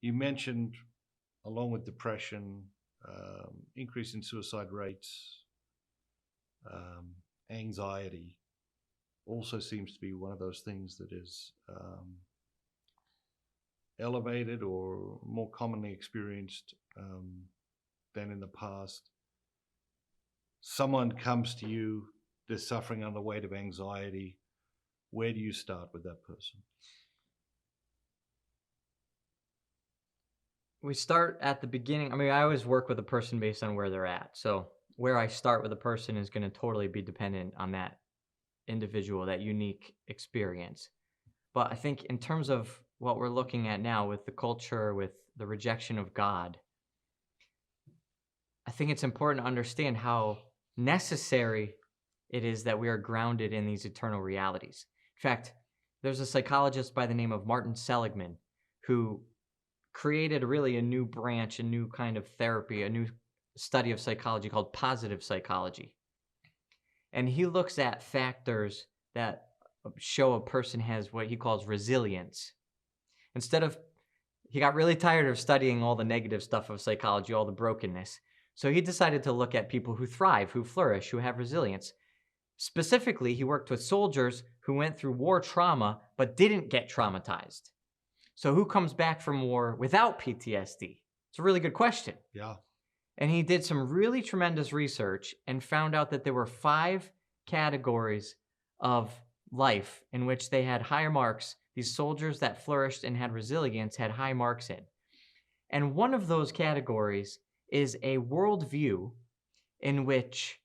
You mentioned, along with depression, increase in suicide rates, anxiety also seems to be one of those things that is elevated or more commonly experienced than in the past. Someone comes to you, they're suffering under the weight of anxiety. Where do you start with that person? We start at the beginning. I mean, I always work with a person based on where they're at. So where I start with a person is going to totally be dependent on that individual, that unique experience. But I think in terms of what we're looking at now with the culture, with the rejection of God, I think it's important to understand how necessary it is that we are grounded in these eternal realities. In fact, there's a psychologist by the name of Martin Seligman who created really a new branch, a new kind of therapy, a new study of psychology called positive psychology. And he looks at factors that show a person has what he calls resilience. He got really tired of studying all the negative stuff of psychology, all the brokenness. So he decided to look at people who thrive, who flourish, who have resilience. Specifically, he worked with soldiers who went through war trauma but didn't get traumatized. So who comes back from war without PTSD? It's a really good question. Yeah. And he did some really tremendous research and found out that there were 5 categories of life in which they had higher marks. These soldiers that flourished and had resilience had high marks in. And one of those categories is a worldview in which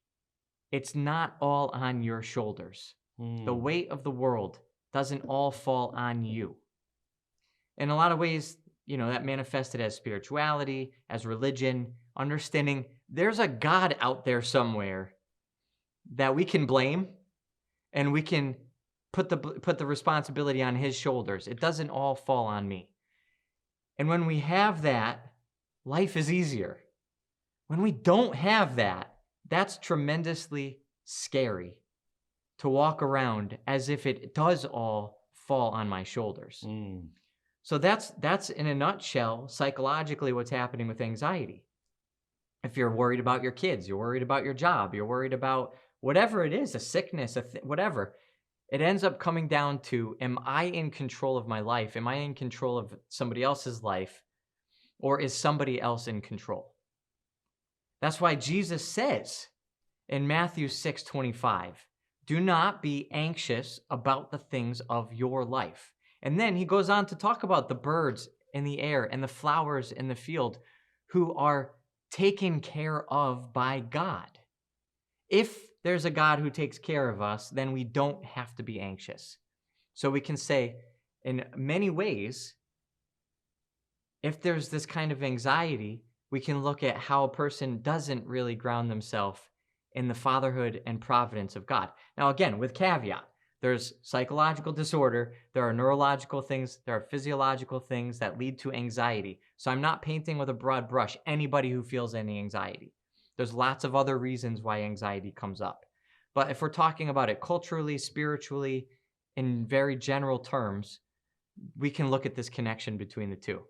it's not all on your shoulders. The weight of the world doesn't all fall on you. In a lot of ways, that manifested as spirituality, as religion, understanding there's a God out there somewhere that we can blame, and we can put the responsibility on his shoulders. It doesn't all fall on me. And when we have that, life is easier. When we don't have that, that's tremendously scary to walk around as if it does all fall on my shoulders. So that's in a nutshell, psychologically, what's happening with anxiety. If you're worried about your kids, you're worried about your job, you're worried about whatever it is, a sickness, whatever, it ends up coming down to, am I in control of my life? Am I in control of somebody else's life? Or is somebody else in control? That's why Jesus says in Matthew 6:25, do not be anxious about the things of your life. And then he goes on to talk about the birds in the air and the flowers in the field who are taken care of by God. If there's a God who takes care of us, then we don't have to be anxious. So we can say, in many ways, if there's this kind of anxiety, we can look at how a person doesn't really ground themselves in the fatherhood and providence of God. Now, again, with caveat, there's psychological disorder, there are neurological things, there are physiological things that lead to anxiety. So I'm not painting with a broad brush anybody who feels any anxiety. There's lots of other reasons why anxiety comes up. But if we're talking about it culturally, spiritually, in very general terms, we can look at this connection between the two.